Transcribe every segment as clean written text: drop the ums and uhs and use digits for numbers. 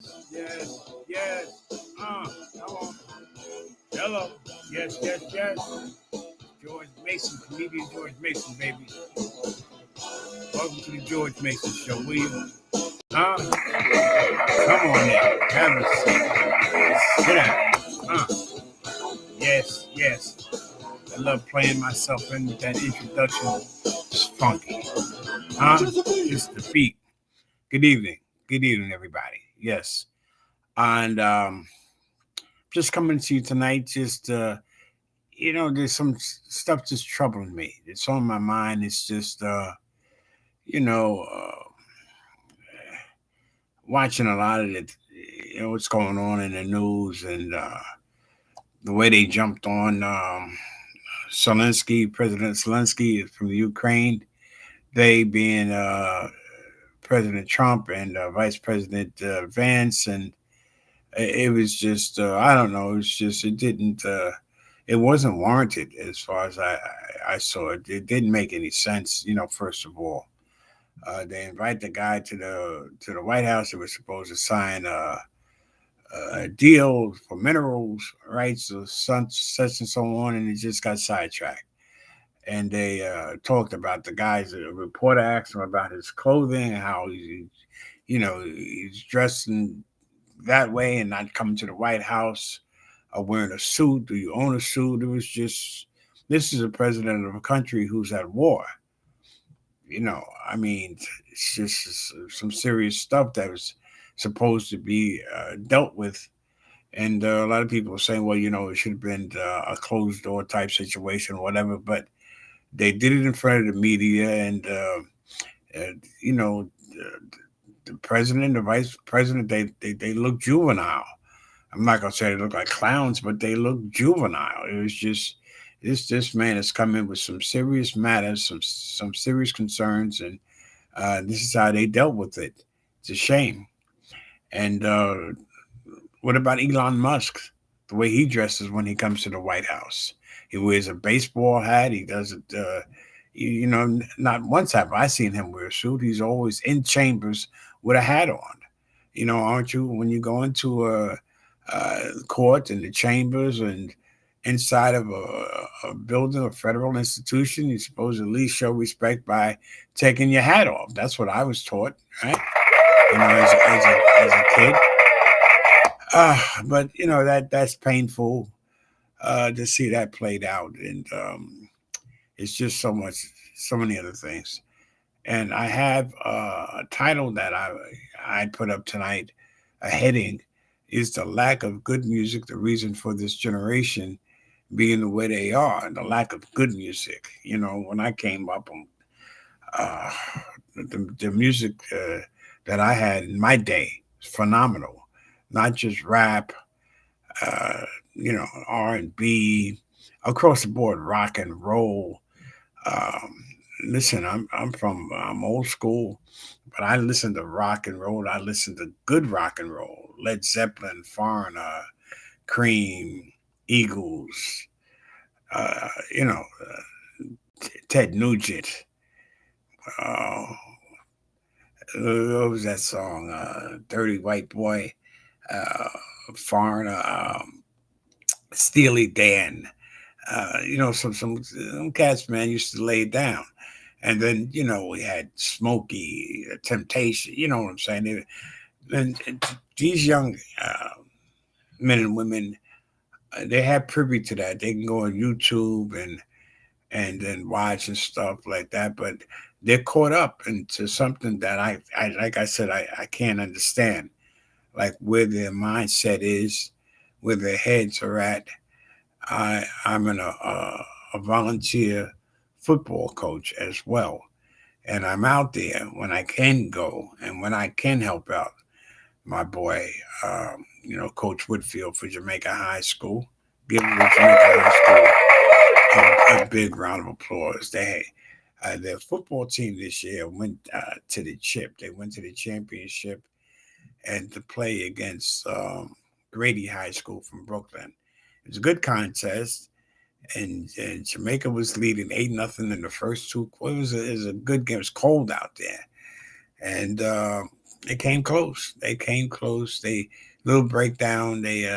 Yes, yes. Come on. Hello. Yes, yes, yes. George Mason, comedian George Mason, baby. Welcome to the George Mason Show, will you? Come on now. Have a seat. Sit down. Yes, yes. I love playing myself in with that introduction. It's funky. Just the beat. Good evening. Good evening, everybody. Yes. And just coming to you tonight, just there's some stuff just troubling me. It's on my mind. It's just you know, watching a lot of it, what's going on in the news and the way they jumped on Zelensky, President Zelensky from the Ukraine, they being President Trump and Vice President Vance, and it was just I don't know. It wasn't warranted as far as I saw it. It didn't make any sense. First of all, they invite the guy to the White House. They were supposed to sign a deal for minerals rights or such and so on, and it just got sidetracked. And they talked about the guys. A reporter asked him about his clothing and how he's dressed in that way and not coming to the White House wearing a suit. Do you own a suit? It was just this is a president of a country who's at war. I mean, it's just some serious stuff that was supposed to be dealt with. And a lot of people are saying, well, it should have been a closed door type situation or whatever. But they did it in front of the media, and uh, you know, the president, the vice president, they look juvenile. I'm not gonna say they look like clowns, but they look juvenile. It was just this man has come in with some serious matters, some serious concerns, and this is how they dealt with it. It's a shame. And what about Elon Musk? The way he dresses when he comes to the White House, he wears a baseball hat. He does it. Not once have I seen him wear a suit. He's always in chambers with a hat on. Aren't you? When you go into court and the chambers and inside of a building, a federal institution, you're supposed to at least show respect by taking your hat off. That's what I was taught, right? As a kid. But that's painful to see that played out, and it's just so many other things. And I have a title that I put up tonight. A heading is the lack of good music, the reason for this generation being the way they are, and the lack of good music. When I came up, uh, the music that I had in my day was phenomenal. Not just rap, uh, R&B, across the board, rock and roll. Um, Listen, I'm old school, but I listen to rock and roll. I listen to good rock and roll. Led Zeppelin, Foreigner, Cream, Eagles. Uh, you know, Ted Nugent. Uh, what was that song? Dirty White Boy. Uh, Foreigner. Steely Dan. Some cats, man, used to lay it down. And then, we had Smokey, Temptation, you know what I'm saying? And these young men and women, they have privy to that. They can go on YouTube and then watch and stuff like that. But they're caught up into something that I like I said, I can't understand. Like where their mindset is, where their heads are at. I'm a volunteer football coach as well, and I'm out there when I can go and when I can help out my boy, Coach Whitfield for Jamaica High School. Give the Jamaica High School a big round of applause. Their football team this year went to the chip. They went to the championship and to play against Grady High School from Brooklyn. It was a good contest, and Jamaica was leading 8-0 in the first two. It was a good game. It was cold out there, and They came close. They came close. They little breakdown. They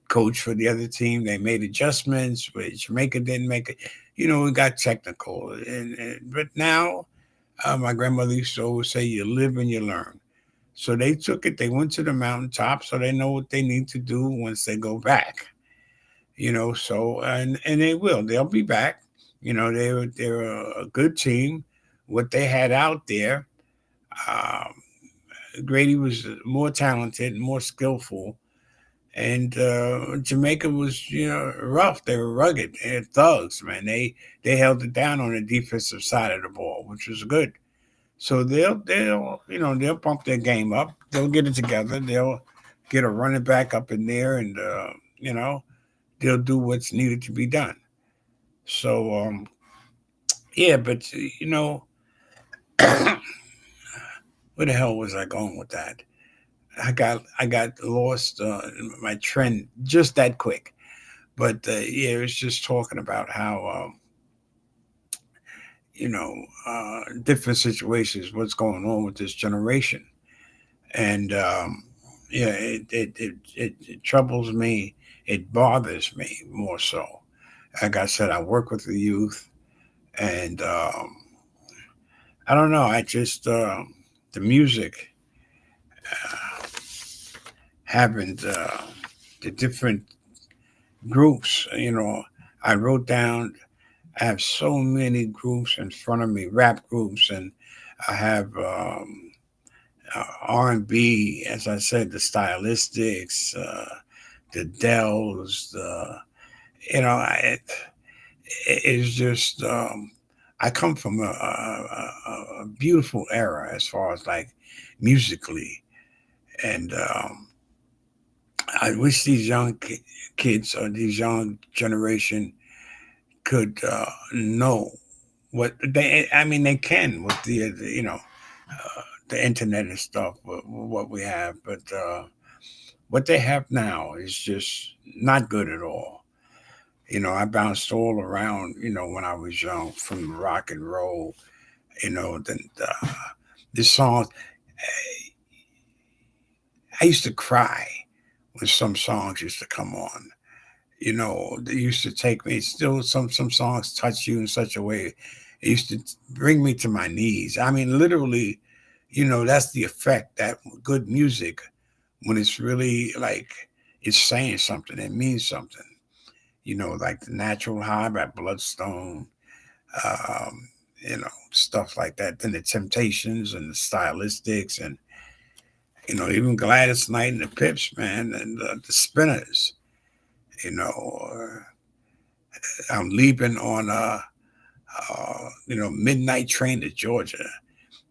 coach for the other team. They made adjustments, but Jamaica didn't make it. We got technical, but now my grandmother used to always say, "You live and you learn." So they took it. They went to the mountaintop, so they know what they need to do once they go back. So and they will. They'll be back. They're a good team. What they had out there, um, Grady was more talented, more skillful, and Jamaica was, rough. They were rugged. They're thugs, man. They held it down on the defensive side of the ball, which was good. So they'll bump their game up. They'll get it together. They'll get a running back up in there, and they'll do what's needed to be done. So yeah, but where the hell was I going with that? I got lost in my trend just that quick. But yeah, it was just talking about how different situations, what's going on with this generation, and yeah, it troubles me. It bothers me more so. Like I said, I work with the youth, and I don't know. I just the music having the different groups. I wrote down. I have so many groups in front of me, rap groups, and I have R&B, as I said, the Stylistics, the Dells, it's just I come from a beautiful era as far as like musically, and I wish these young kids or these young generation could know what they. I mean, they can with the internet and stuff, what we have, but what they have now is just not good at all. I bounced all around. When I was young, from rock and roll. Then this song, I used to cry when some songs used to come on. They used to take me. Still, some songs touch you in such a way. It used to bring me to my knees. I mean, literally, that's the effect that good music, when it's really like it's saying something, it means something. Like the Natural High by Bloodstone, stuff like that. Then the Temptations and the Stylistics, and even Gladys Knight and the Pips, man, and the Spinners. I'm leaving on Midnight Train to Georgia.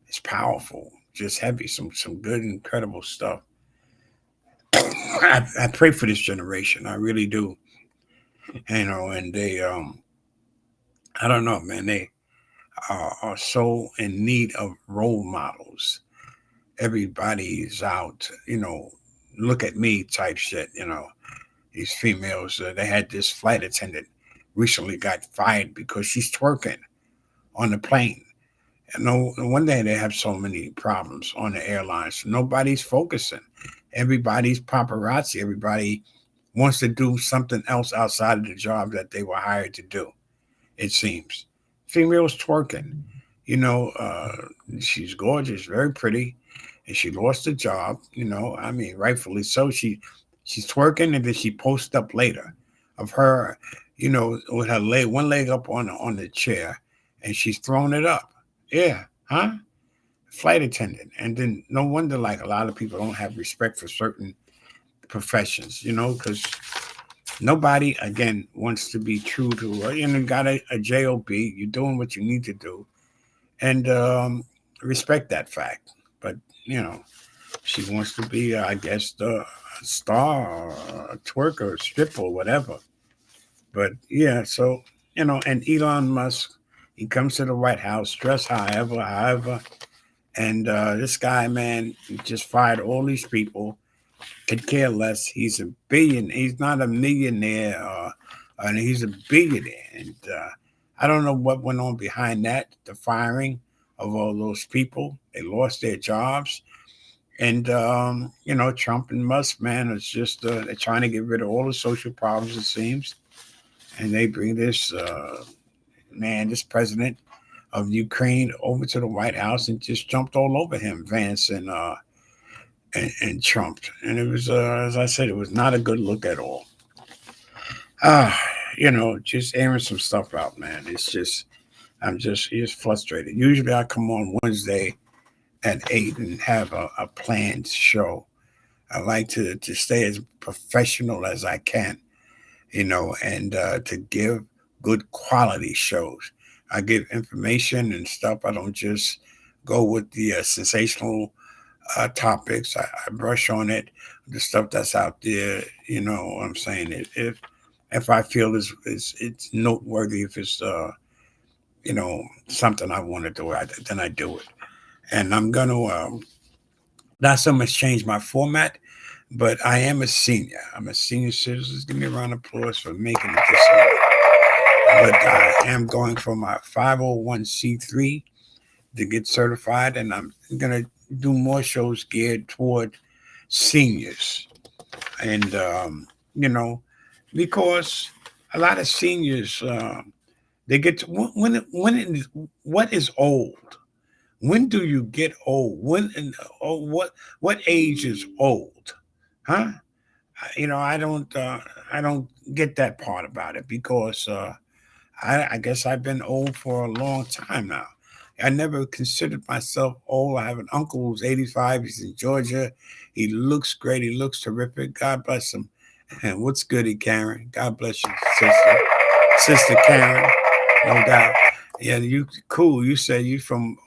It's powerful, just heavy, some good, incredible stuff. I pray for this generation. I really do. And they I don't know, man. They are so in need of role models. Everybody's out, look at me type shit. These females. They had this flight attendant recently got fired because she's twerking on the plane. And no wonder they have so many problems on the airlines. Nobody's focusing. Everybody's paparazzi. Everybody wants to do something else outside of the job that they were hired to do. It seems females twerking. You know, uh, she's gorgeous, very pretty, and she lost her job. I mean, rightfully so. She's twerking, and then she posts up later of her, with her leg, one leg up on the chair, and she's throwing it up. Yeah, huh? Flight attendant, and then no wonder like a lot of people don't have respect for certain professions. Because nobody again wants to be true to got a job. You're doing what you need to do, and respect that fact. But you know, she wants to be, I guess, the star or a twerker, or stripper, or whatever. But yeah, so and Elon Musk, he comes to the White House dressed however, and this guy, man, he just fired all these people. Could care less. He's a billion. He's not a millionaire, and he's a billionaire. And I don't know what went on behind that, the firing of all those people. They lost their jobs. And, Trump and Musk, man, it's just, they're trying to get rid of all the social problems, it seems. And they bring this president of Ukraine over to the White House and just jumped all over him, Vance and Trump. And it was, as I said, it was not a good look at all. Ah, just airing some stuff out, man. I'm just frustrated. Usually I come on Wednesday at 8 and have a planned show. I like to stay as professional as I can, and to give good quality shows. I give information and stuff. I don't just go with the sensational topics. I brush on it, the stuff that's out there. You know what I'm saying? If I feel it's noteworthy, if it's something I want to do, then I do it. And I'm gonna not so much change my format, but I am a senior. I'm a senior citizen. Give me a round of applause for making it this year. But I am going for my 501c3 to get certified, and I'm gonna do more shows geared toward seniors, and because a lot of seniors they get to what is old? When do you get old? What age is old? Huh? I don't get that part about it because I guess I've been old for a long time now. I never considered myself old. I have an uncle who's 85. He's in Georgia. He looks great. He looks terrific. God bless him. And what's goody, Karen? God bless you, sister Karen. No doubt. Yeah, you cool. You said you from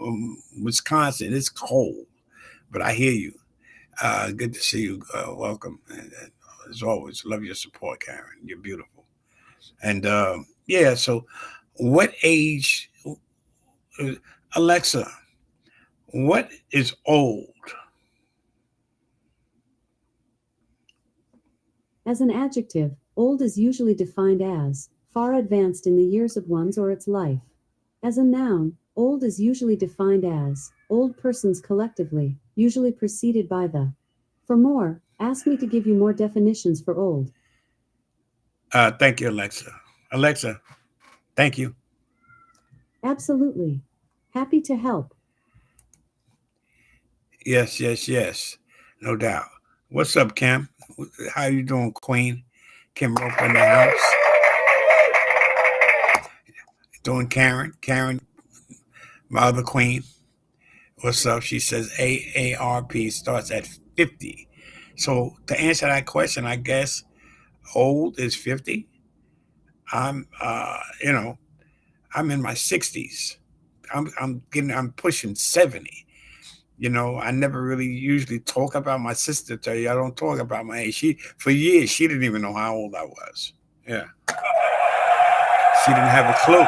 Wisconsin. It's cold, but I hear you. Good to see you. Welcome. And as always, love your support, Karen. You're beautiful. And yeah, so what age, uh, Alexa, what is old? As an adjective, old is usually defined as far advanced in the years of one's or its life. As a noun, old is usually defined as old persons collectively, usually preceded by the. For more, ask me to give you more definitions for old. Thank you, Alexa. Alexa, thank you. Absolutely. Happy to help. Yes, yes, yes. No doubt. What's up, Kim? How you doing, Queen? Kim Rope in the house. Doing Karen. Karen, my other queen. What's up? She says AARP starts at 50. So to answer that question, I guess old is 50. I'm I'm in my 60s. I'm pushing 70. I never really usually talk about my sister. Tell you, I don't talk about my age. She for years she didn't even know how old I was. Yeah, she didn't have a clue.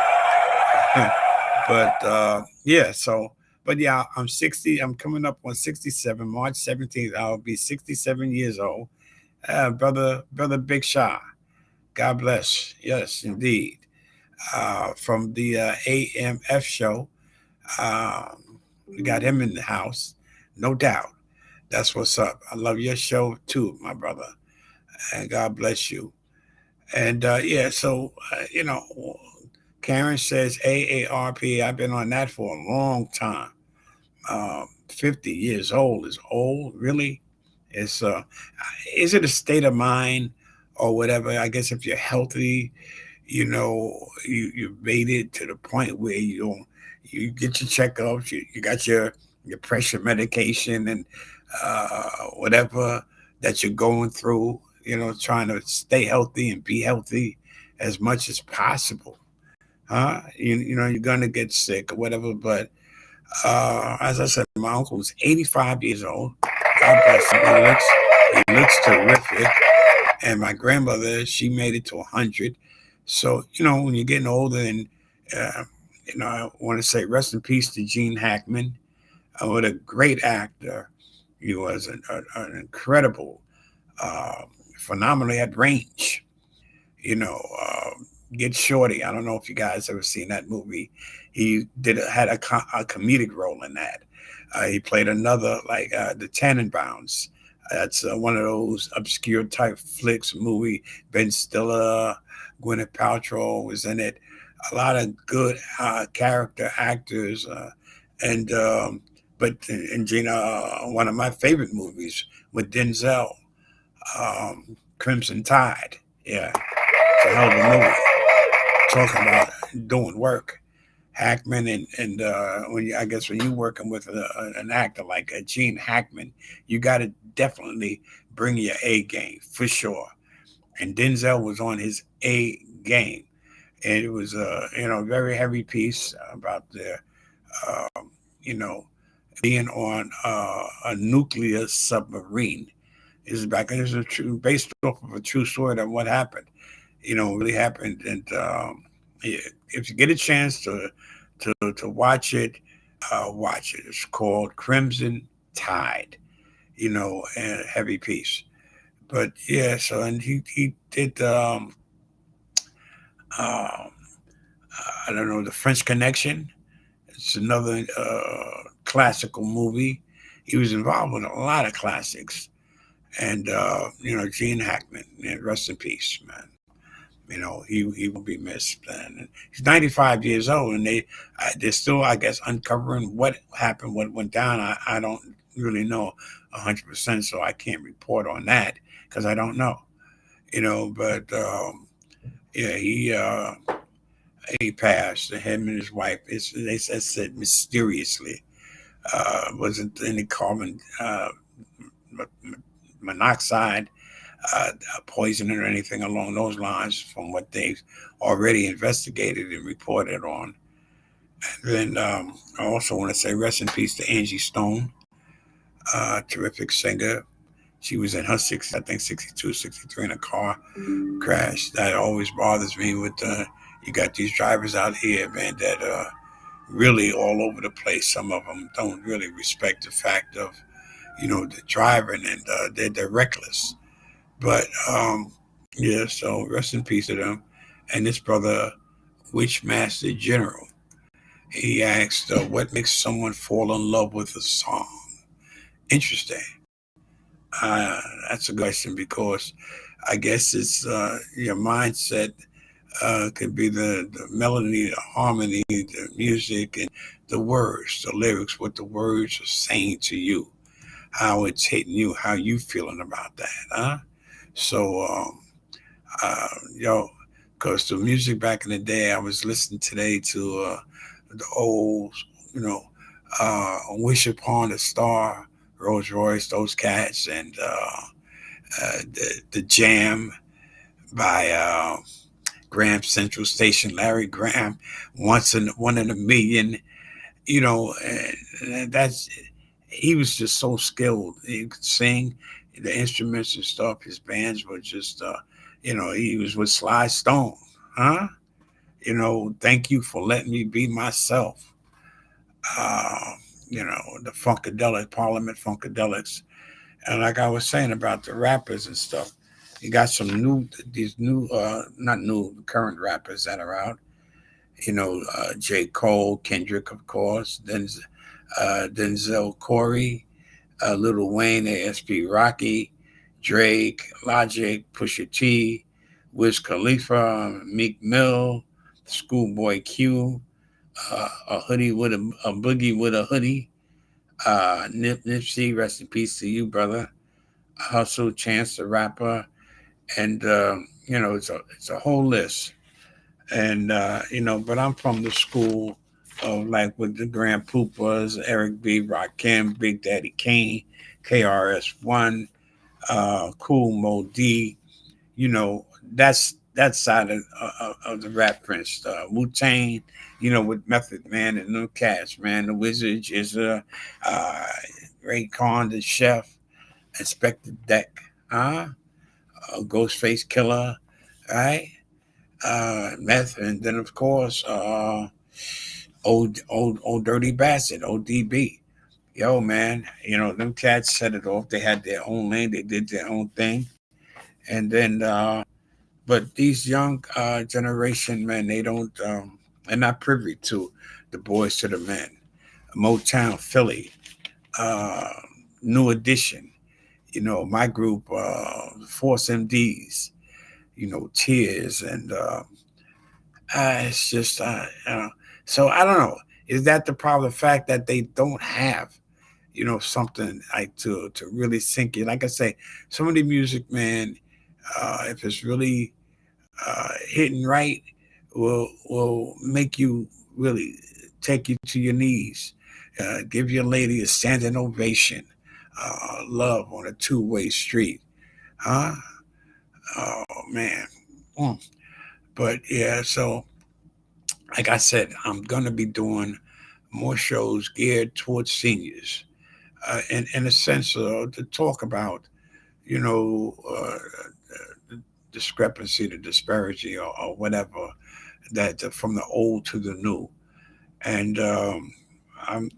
But yeah, so but yeah, I'm 60. I'm coming up on 67. March 17th, I'll be 67 years old. Brother Big Shah. God bless. Yes, indeed. From the AMF show. Um, we got him in the house, no doubt. That's what's up. I love your show too, my brother, and God bless you. And yeah, so Karen says AARP. I've been on that for a long time. 50 years old is old, really. It's is it a state of mind or whatever? I guess if you're healthy, you made it to the point where you get your checkups, you got your pressure medication and whatever that you're going through, trying to stay healthy and be healthy as much as possible. Huh? You're gonna get sick or whatever, but as I said, my uncle is 85 years old. God bless him. He looks terrific. And my grandmother, she made it to 100. So, when you're getting older, and, uh, I want to say rest in peace to Gene Hackman. What a great actor. He was an incredible, uh, phenomenally at range. You know, Get Shorty. I don't know if you guys ever seen that movie. He had a comedic role in that. He played another like the Tannenbaums. That's one of those obscure type flicks movie. Ben Stiller, Gwyneth Paltrow was in it. A lot of good character actors, and but and Gina, one of my favorite movies with Denzel, Crimson Tide. Yeah, it's a hell of a movie. Talking about doing work. Hackman and when I guess when you're working with an actor like Gene Hackman, you got to definitely bring your A game for sure. And Denzel was on his A game, and it was a very heavy piece about the you know being on a nuclear submarine. This is true, based off of a true story of what happened. Really happened. And yeah, if you get a chance to watch it, watch it. It's called Crimson Tide. And heavy piece. But yeah, so and he did um, I don't know, The French Connection. It's another classical movie. He was involved with a lot of classics, and Gene Hackman, man, rest in peace, man. He will be missed. And he's 95 years old, and they're still, I guess, uncovering what happened, what went down. I don't really know 100%, so I can't report on that because I don't know. But yeah, he passed. Him and his wife. They said mysteriously. Wasn't any carbon monoxide poisoning or anything along those lines from what they've already investigated and reported on. And then I also want to say rest in peace to Angie Stone, terrific singer. She was in her 60s, I think 62, 63 in a car crash. That always bothers me with you got these drivers out here, man, that really all over the place. Some of them don't really respect the fact of, the driving, and they're reckless. But yeah, so rest in peace to them. And this brother, Witchmaster General, he asked, what makes someone fall in love with a song? Interesting. That's a good question because I guess it's your mindset could be the melody, the harmony, the music, and the words, the lyrics, what the words are saying to you, how it's hitting you, how you feeling about that, huh? So, yo, because the music back in the day, I was listening today to the old, you know, Wish Upon a Star, Rolls Royce, those cats, and the Jam by Graham Central Station, Larry Graham, One in a Million, and that's he was just so skilled. He could sing the instruments and stuff. His bands were just, he was with Sly Stone, huh? Thank you for letting me be myself. Uh, the Funkadelic, Parliament Funkadelics. And like I was saying about the rappers and stuff, you got these new, not new, current rappers that are out. J. Cole, Kendrick, of course, then Denzel Corey, Lil Wayne, ASP Rocky, Drake, Logic, Pusha T, Wiz Khalifa, Meek Mill, Schoolboy Q, a hoodie with a boogie with a hoodie, Nipsey, rest in peace to you, brother. Hustle, Chance the Rapper, and it's a whole list. And but I'm from the school of like with the Grand Poopas, Eric B, Rakim, Big Daddy Kane, KRS-One, Cool Mo D. That's side of the rap prince. Wu Tang, with Method Man and them cats, man. The Wizard is uh, Ray Khan, the Chef, Inspector Deck, huh? Ghostface Killer, right? Meth, and then of course, old Dirty Bastard, ODB. Yo, man, them cats set it off. They had their own lane. They did their own thing, and then But these young generation men, they don't, they're not privy to the Boys to the Men, Motown, Philly, uh, New Edition. My group, Force MDs. Tears, and it's just, so I don't know. Is that the problem? The fact that they don't have, something like to really sink in. Like I say, some of the music, man, if it's really hitting right, will make you really take you to your knees. Give your lady a standing ovation. Love on a two-way street, huh? Oh man. Mm. But yeah, so like I said, I'm gonna be doing more shows geared towards seniors, in a sense to talk about, you know, the discrepancy, the disparity, or whatever that from the old to the new. And I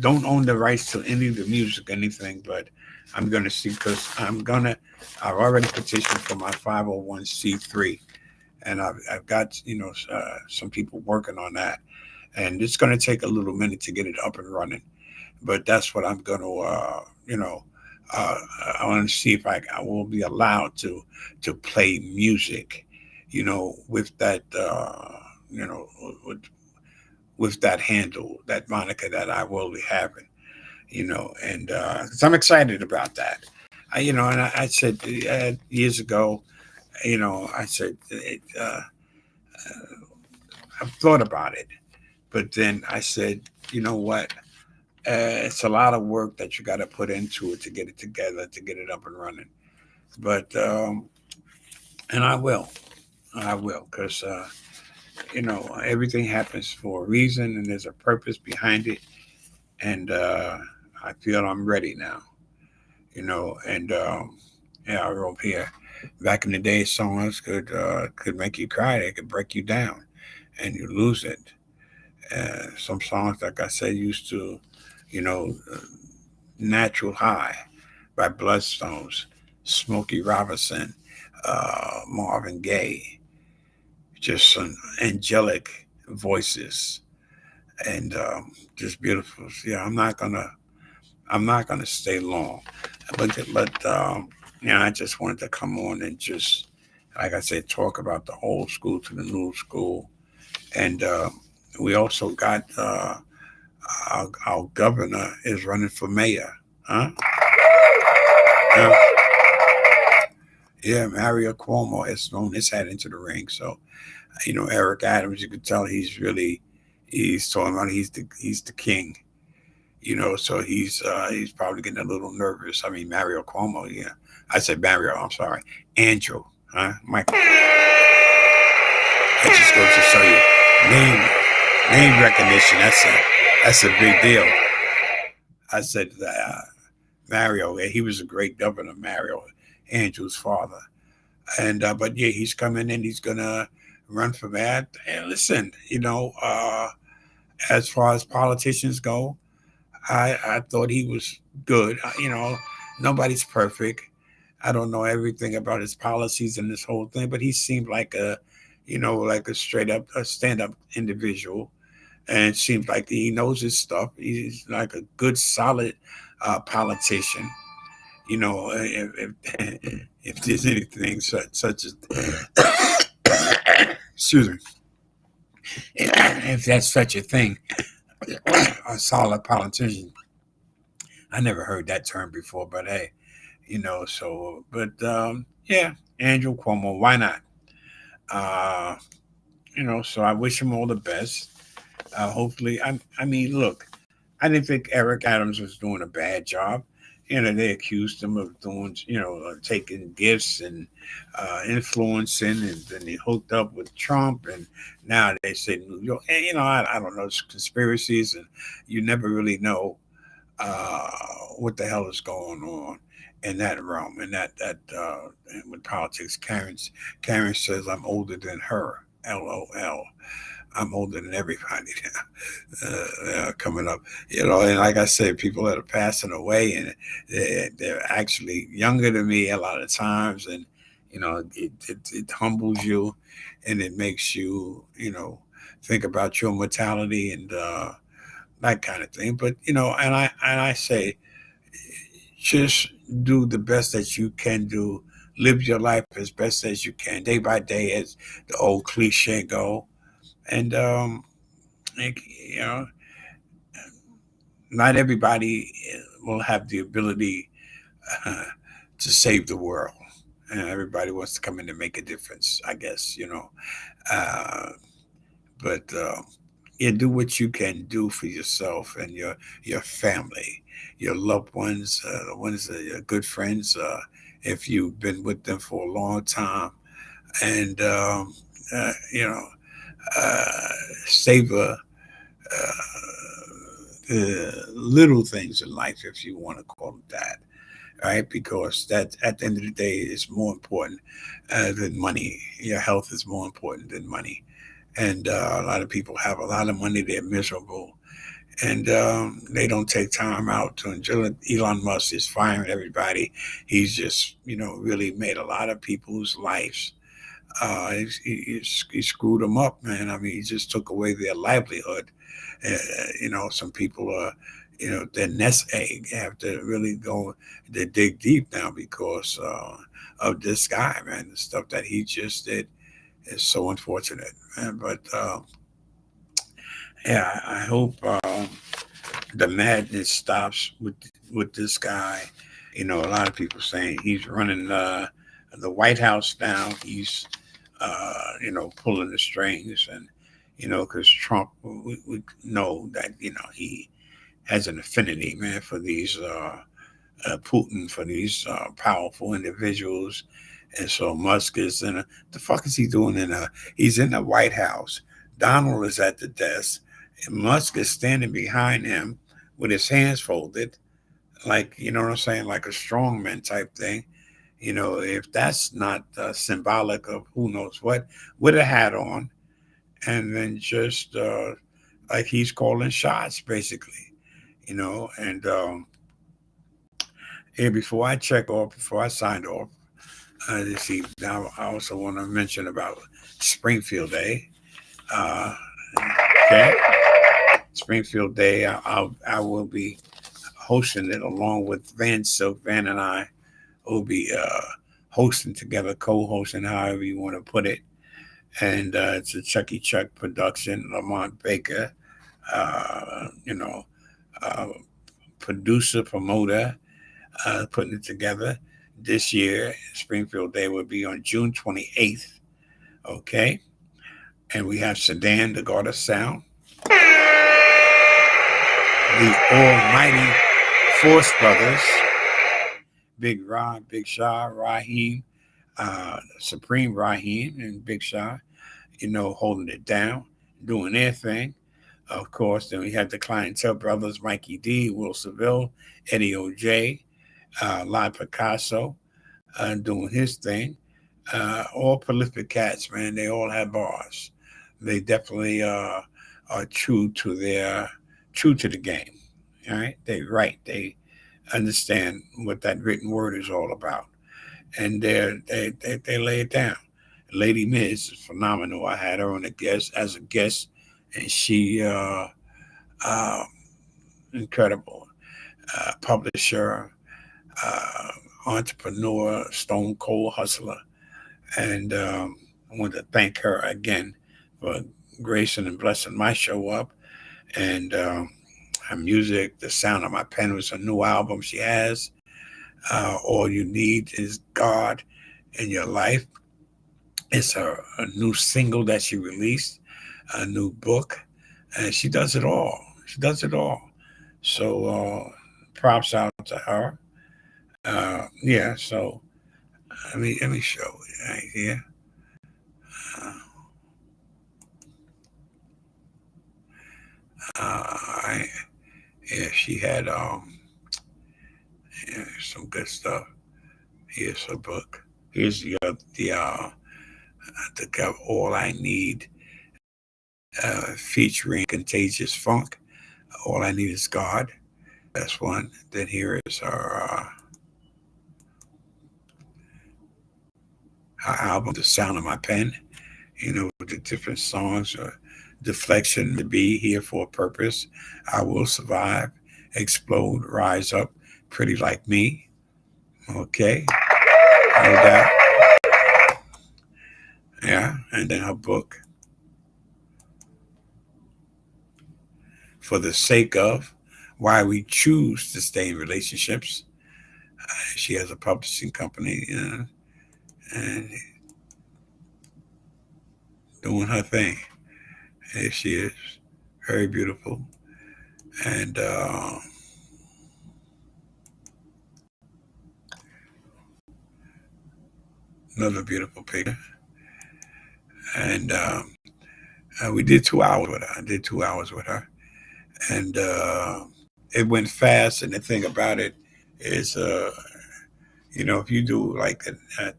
don't own the rights to any of the music, anything, but I'm gonna see because I've already petitioned for my 501c3, and I've got some people working on that, and it's going to take a little minute to get it up and running. But that's what I'm going to you know uh, I want to see if I will be allowed to play music, with that you know with, with that handle, that moniker that I will be having, and 'cause I'm excited about that. And I said years ago, I said I've thought about it, but then I said, you know what? It's a lot of work that you got to put into it to get it together, to get it up and running. But and I will, because everything happens for a reason, and there's a purpose behind it, and I feel I'm ready now. And yeah, I wrote here. Back in the day, songs could make you cry. They could break you down, and you lose it. Some songs, like I said, used to, you know, Natural High by Bloodstones, Smokey Robinson, Marvin Gaye, just some angelic voices, and just beautiful. Yeah, I'm not gonna stay long, but I just wanted to come on and just, like I said, talk about the old school to the new school, and we also got our governor is running for mayor, huh? Yeah, yeah, Mario Cuomo has thrown his hat into the ring. So Eric Adams, you could tell he's talking about he's the king. So he's probably getting a little nervous. I mean, Mario Cuomo, yeah. I said Mario, I'm sorry. Andrew, huh? Michael. That just goes to show you name recognition. That's a big deal. I said Mario, yeah, he was a great governor, Mario, Andrew's father. And but yeah, he's coming in, he's gonna run for mayor. And listen, as far as politicians go, I thought he was good. Nobody's perfect. I don't know everything about his policies and this whole thing, but he seemed like like a straight up, a stand up individual, and it seems like he knows his stuff. He's like a good, solid politician. If there's anything such as excuse me, if that's such a thing, a solid politician. I never heard that term before, but hey, so, but yeah, Andrew Cuomo, why not? Uh, so I wish him all the best. Hopefully, I mean, look, I didn't think Eric Adams was doing a bad job. They accused him of doing, taking gifts and influencing, and then he hooked up with Trump, and now they say New York. And I don't know, it's conspiracies, and you never really know uh, what the hell is going on in that realm, and with politics. Karen says I'm older than her. LOL. I'm older than everybody coming up. And like I said, people that are passing away, and they're actually younger than me a lot of times, and It humbles you, and it makes you, think about your mortality and that kind of thing. But and I say, just do the best that you can do. Live your life as best as you can, day by day, as the old cliche go. And like, you know, not everybody will have the ability uh, to save the world. And everybody wants to come in and make a difference, I guess, Uh, but yeah, do what you can do for yourself and your family, your loved ones, the ones that are your good friends. If you've been with them for a long time, and uh, you know, uh, savor the little things in life, if you want to call it that, right? Because that at the end of the day is more important than money. Your health is more important than money. And a lot of people have a lot of money, they're miserable, and they don't take time out to enjoy it. Elon Musk is firing everybody. He's just, really made a lot of people's lives. He screwed them up, man. I mean, he just took away their livelihood. Some people are, their nest egg have to really go, they dig deep now because of this guy, man. The stuff that he just did is so unfortunate, man. But yeah, I hope the madness stops with this guy. A lot of people saying he's running the White House now. He's pulling the strings, and because Trump, we know that he has an affinity, man, for these Putin, for these powerful individuals. And so Musk is in the fuck is he doing he's in the White House. Donald is at the desk, and Musk is standing behind him with his hands folded, like, you know what I'm saying, like a strongman type thing. If that's not symbolic of who knows what, with a hat on, and then just like he's calling shots, basically, and here, before I signed off this evening, I also want to mention about Springfield Day. Uh, okay, Springfield Day, I will be hosting it along with Van Silk. Van and I will be hosting together, co-hosting, however you want to put it. And it's a Chucky Chuck production. Lamont Baker, uh, you know, uh, producer, promoter, putting it together. This year, Springfield Day will be on June 28th. Okay. And we have Sedan, the God of Sound, the Almighty Force Brothers, Big Rod, Big Shah, Raheem, Supreme Raheem, and Big Shah, holding it down, doing their thing. Of course, then we have the Clientele Brothers, Mikey D, Will Seville, Eddie OJ, Lai Picasso, doing his thing. All prolific cats, man. They all have bars. They definitely are true to the game. All right, they write. They understand what that written word is all about, and they lay it down. Lady Miz is phenomenal. I had her on as a guest, and she uh, incredible publisher, uh, entrepreneur, stone cold hustler, and I want to thank her again for gracing and blessing my show up, and her music, the sound of my pen was a new album she has. All you need is God in your life. It's a new single that she released, a new book, and she does it all. She does it all. So props out to her. Yeah. So let me show you right here. Uh, I, yeah, she had yeah, some good stuff. Here's her book. Here's the All I Need, featuring Contagious Funk. All I Need is God. That's one. Then here is our album, The Sound of My Pen. The different songs, Deflection, To Be Here for a Purpose, I Will Survive, Explode, Rise Up, Pretty Like Me. Okay, no doubt. Yeah, and then her book, For the Sake of, Why We Choose to Stay in Relationships. She has a publishing company, and doing her thing. There she is, very beautiful. And another beautiful picture. And we did 2 hours with her. I did 2 hours with her. And it went fast. And the thing about it is, if you do like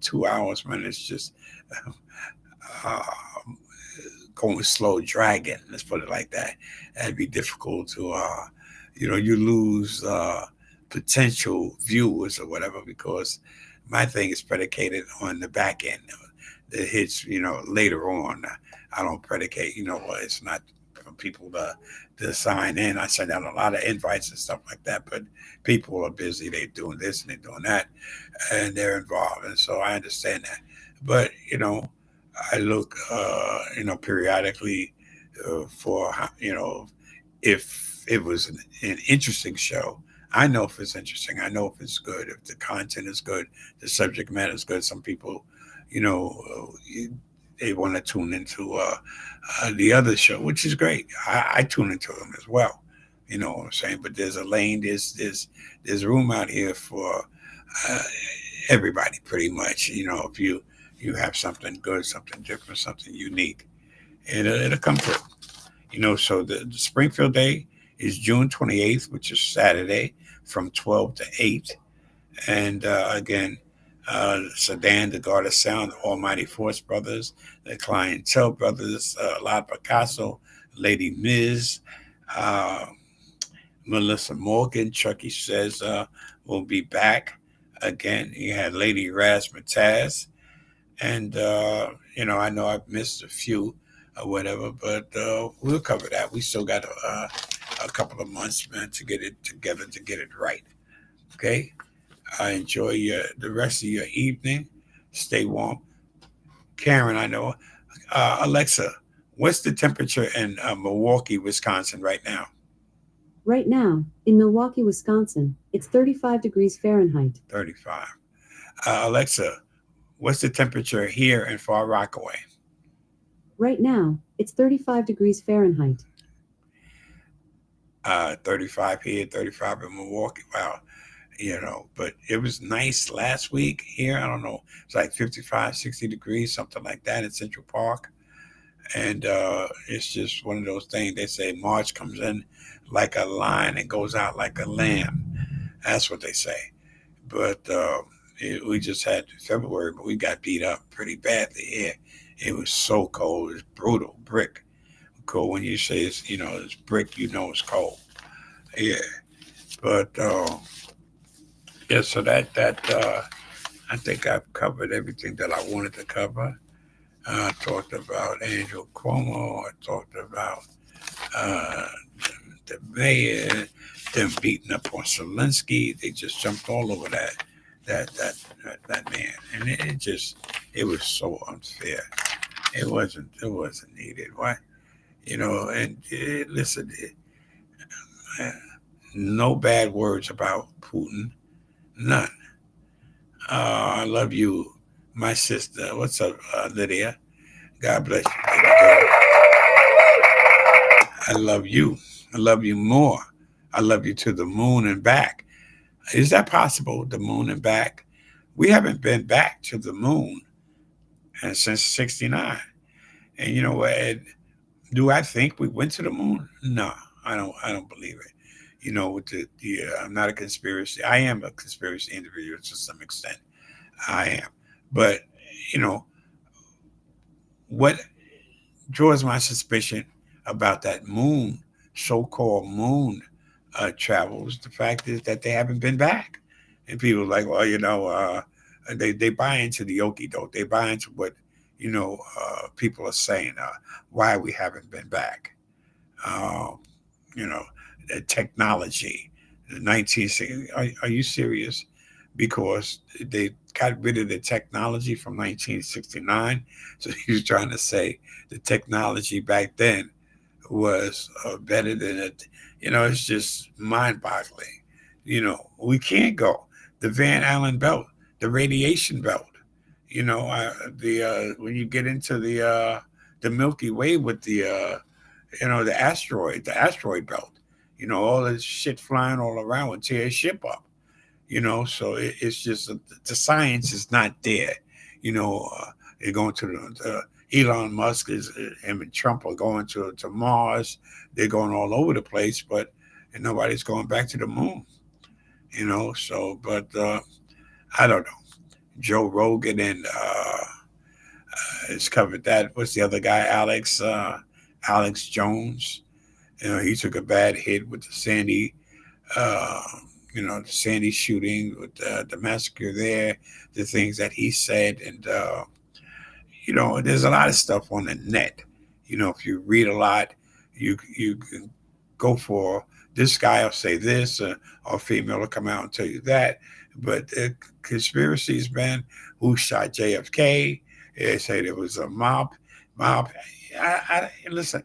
2 hours, man, it's just uh, going slow, dragging. Let's put it like that. That'd be difficult to, you lose potential viewers or whatever, because my thing is predicated on the back end. The hits, later on. I don't predicate, it's not for people to sign in. I send out a lot of invites and stuff like that, but people are busy. They're doing this and they're doing that, and they're involved. And so I understand that. But, I look, periodically for, if it was an interesting show. I know if it's interesting. I know if it's good, if the content is good, the subject matter is good. Some people, you know, they want to tune into the other show, which is great. I tune into them as well. You know what I'm saying? But there's a lane, there's room out here for uh, everybody, pretty much. If you have something good, something different, something unique, it'll come through. So the Springfield Day is June 28th, which is Saturday, from 12 to 8. And again, Sedan, the God of Sound, the Almighty Force Brothers, the Clientele Brothers, La Picasso, Lady Miz, uh, Melissa Morgan, Chucky says will be back. Again, you had Lady Razzmatazz. And, I know I've missed a few or whatever, but we'll cover that. We still got a couple of months, man, to get it together, to get it right. Okay? Enjoy the rest of your evening. Stay warm. Karen, I know. Alexa, what's the temperature in Milwaukee, Wisconsin right now? Right now, in Milwaukee, Wisconsin, it's 35 degrees Fahrenheit. 35. Alexa, what's the temperature here in Far Rockaway? Right now, it's 35 degrees Fahrenheit. 35 here, 35 in Milwaukee. Wow. But it was nice last week here. I don't know. It's like 55, 60 degrees, something like that in Central Park. And it's just one of those things. They say March comes in like a lion and goes out like a lamb. That's what they say. But we just had February, but we got beat up pretty badly here. It was so cold. It was brutal. Brick. Cold. When you say it's brick, it's cold. Yeah. But yeah, so that I think I've covered everything that I wanted to cover. I talked about Andrew Cuomo. I talked about uh, the mayor, them beating up on Zelensky. They just jumped all over that man, and it was so unfair. It wasn't needed. Why? And listen, uh, no bad words about Putin. None. I love you, my sister. What's up, Lydia? God bless you, baby girl. I love you. I love you more. I love you to the moon and back. Is that possible? The moon and back? We haven't been back to the moon since '69. And you know what? Do I think we went to the moon? No, I don't. I don't believe it. With I'm not a conspiracy. I am a conspiracy individual to some extent. I am, but you know what draws my suspicion about that moon, so-called moon travels. The fact is that they haven't been back, and people are like, well, they buy into the okie doke. They buy into what people are saying. Why we haven't been back. Uh, you know, the technology. The 1960s. Are you serious? Because they got rid of the technology from 1969. So he was trying to say the technology back then was better than it. It's just mind-boggling. We can't go the Van Allen belt, the radiation belt. The when you get into the Milky Way with the asteroid belt. All this shit flying all around would tear a ship up. So it's just the science is not there. They're going to Elon Musk is him and Trump are going to Mars. They're going all over the place, but and nobody's going back to the moon. So but I don't know. Joe Rogan and has covered that. What's the other guy? Alex Jones. He took a bad hit with uh, the Sandy shooting, with the massacre there, the things that he said, and there's a lot of stuff on the net. If you read a lot, you can go for this guy will say this, or female will come out and tell you that. But conspiracies, man, who shot JFK? They say there was a mob. Listen,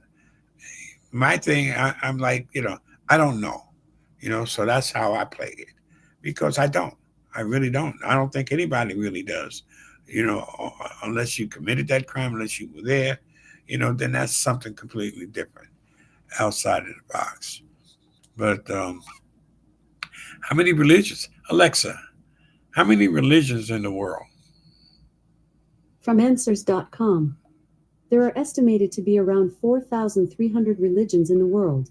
my thing, I'm like, I don't know, so that's how I play it because I don't. I really don't. I don't think anybody really does, unless you committed that crime, unless you were there, then that's something completely different outside of the box. But how many religions, Alexa, how many religions in the world? From Answers.com. There are estimated to be around 4,300 religions in the world.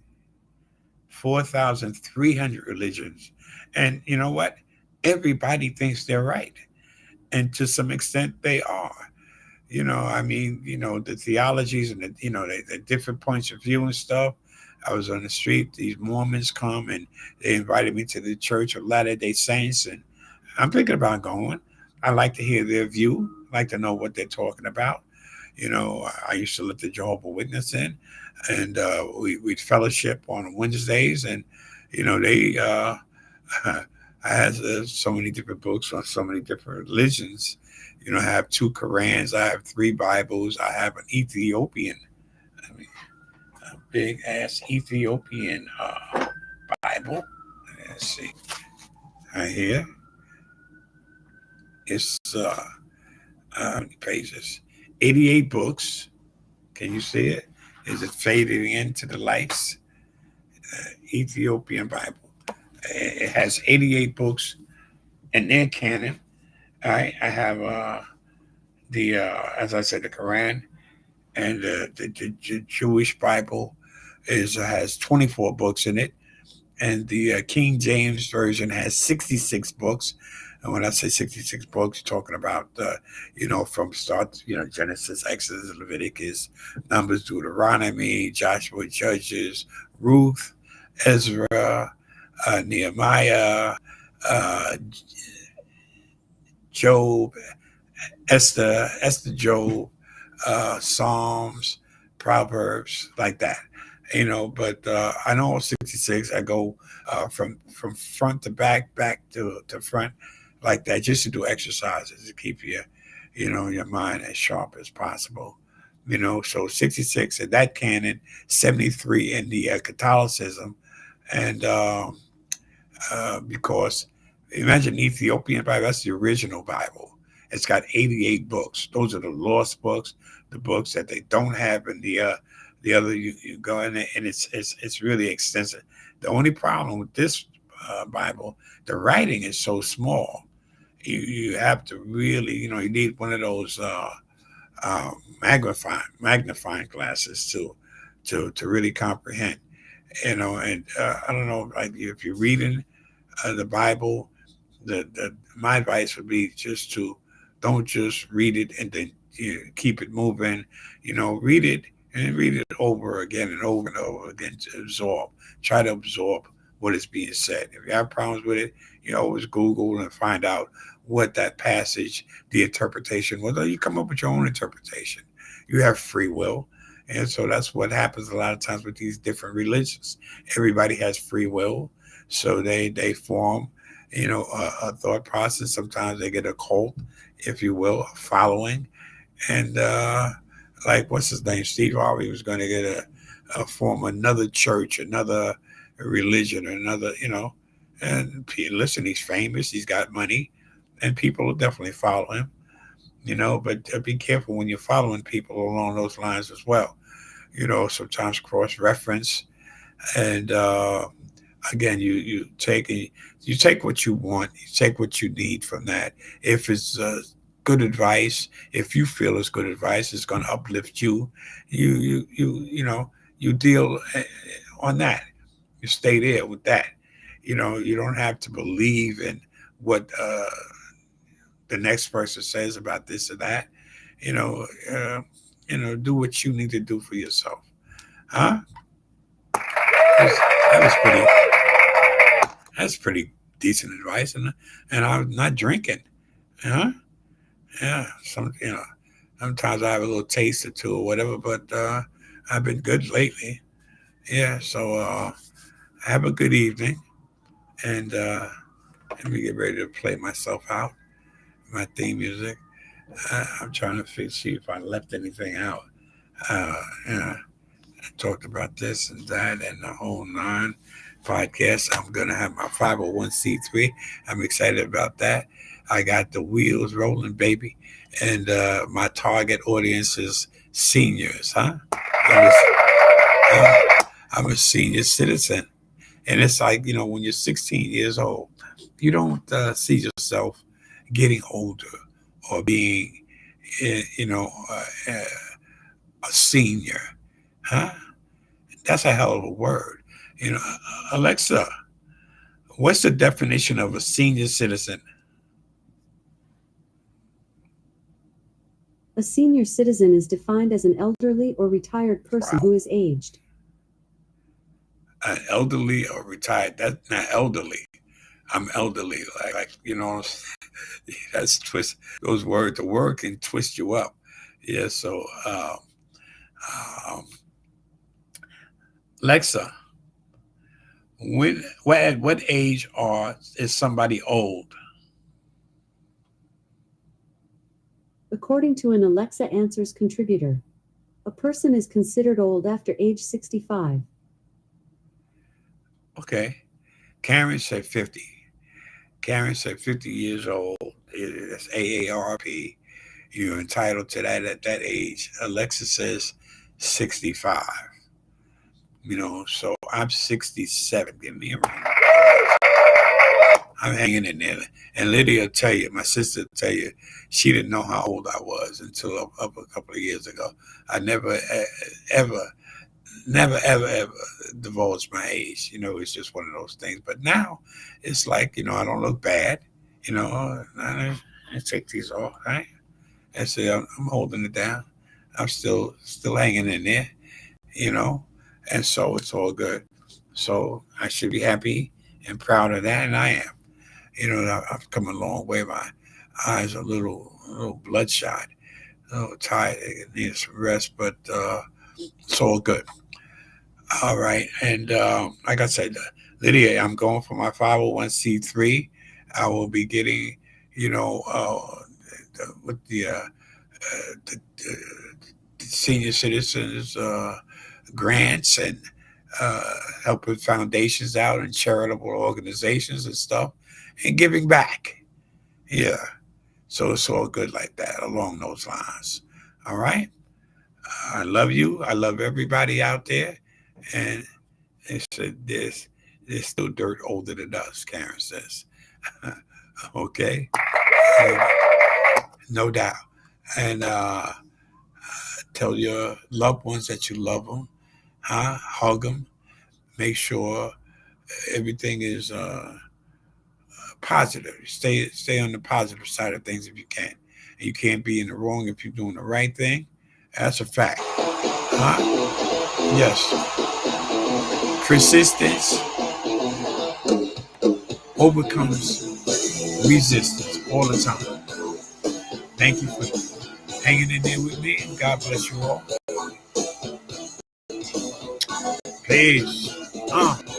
4,300 religions. And you know what? Everybody thinks they're right. And to some extent, they are. I mean, the theologies and the different points of view and stuff. I was on the street. These Mormons come and they invited me to the Church of Latter-day Saints, and I'm thinking about going. I like to hear their view. I like to know what they're talking about. I used to let the Jehovah Witness in, and we'd fellowship on Wednesdays, and they. I had so many different books on so many different religions. I have two Korans, I have three Bibles, I have an Ethiopian, I mean, a big ass Ethiopian Bible. Let's see, right here. It's how many pages? 88 books. Can you see it? Is it fading into the lights? Ethiopian Bible. It has 88 books in their canon. All right, I have the as I said, the Quran, and the Jewish Bible has 24 books in it, and the King James version has 66 books. And when I say 66 books, you're talking about from start, Genesis, Exodus, Leviticus, Numbers, Deuteronomy, Joshua, Judges, Ruth, Ezra, Nehemiah, uh, Job, Esther, Job, Psalms, Proverbs, like that. But I know all 66. I go from front to back to front, like that, just to do exercises to keep your mind as sharp as possible. So 66 in that canon, 73 in the Catholicism, and because imagine the Ethiopian Bible, that's the original Bible. It's got 88 books. Those are the lost books, the books that they don't have in the other. You go in there, and it's really extensive. The only problem with this Bible, the writing is so small. You have to really, you need one of those magnifying glasses to really comprehend. And I don't know, like if you're reading the Bible, the my advice would be just to don't just read it and then keep it moving. Read it and read it over again and over again to absorb. Try to absorb what is being said. If you have problems with it, you always Google and find out what that passage, the interpretation was. Or you come up with your own interpretation. You have free will. And so that's what happens a lot of times with these different religions. Everybody has free will. So they form, a thought process. Sometimes they get a cult, if you will, a following. And like, what's his name? Steve Harvey was going to get a form another church, another religion, another, and listen, he's famous, he's got money, and people will definitely follow him, but be careful when you're following people along those lines as well. Sometimes cross reference, and again, you take what you want, you take what you need from that. If it's good advice, if you feel it's good advice, it's going to uplift you. You deal on that. You stay there with that. You don't have to believe in what the next person says about this or that. You know, uh, do what you need to do for yourself. Huh? That was pretty. That's pretty decent advice, and I'm not drinking. Huh? Yeah. Sometimes I have a little taste or two or whatever, but I've been good lately. Yeah. So have a good evening, and let me get ready to play myself out. My theme music. I'm trying to see if I left anything out. Uh, yeah, I talked about this and that and the whole nine podcast. I'm gonna have my 501c3. I'm excited about that. I got the wheels rolling, baby, and my target audience is seniors. Huh? I'm a, I'm a senior citizen, and it's like when you're 16 years old, you don't see yourself getting older or being, eh, you know, uh, uh, a senior. Huh? That's a hell of a word. You know, Alexa, what's the definition of a senior citizen? A senior citizen is defined as an elderly or retired person Wow. who is aged. An elderly or retired? That's not elderly. I'm elderly. Like that's twist those words. The word can twist you up. Yeah. So, um, Alexa, at what age is somebody old? According to an Alexa Answers contributor, a person is considered old after age 65. Okay. Karen said 50. Karen said 50 years old. That's AARP. You're entitled to that at that age. Alexa says 65. So I'm 67. Give me a round. I'm hanging in there. And Lydia will tell you, my sister will tell you, she didn't know how old I was until up a couple of years ago. I ever, never divulged my age. It's just one of those things. But now it's like, I don't look bad. I take these off, right? I say I'm holding it down. I'm still hanging in there, you know, and so it's all good. So I should be happy and proud of that, and I am. I've come a long way. My eyes are a little bloodshot, a little tired. I need some rest, but it's all good. All right, and like I said, Lydia, I'm going for my 501c3. I will be getting, with the senior citizens grants and helping foundations out and charitable organizations and stuff and giving back. Yeah. So it's all good like that along those lines. All right. I love you. I love everybody out there. And it's there's still dirt older than us, Karen says. Okay. And no doubt. And tell your loved ones that you love them. Huh? Hug them. Make sure everything is positive. Stay on the positive side of things if you can. And you can't be in the wrong if you're doing the right thing. That's a fact. Huh? Yes. Persistence overcomes resistance all the time. Thank you for hanging in there with me, and God bless you all. Peace. Uh-huh.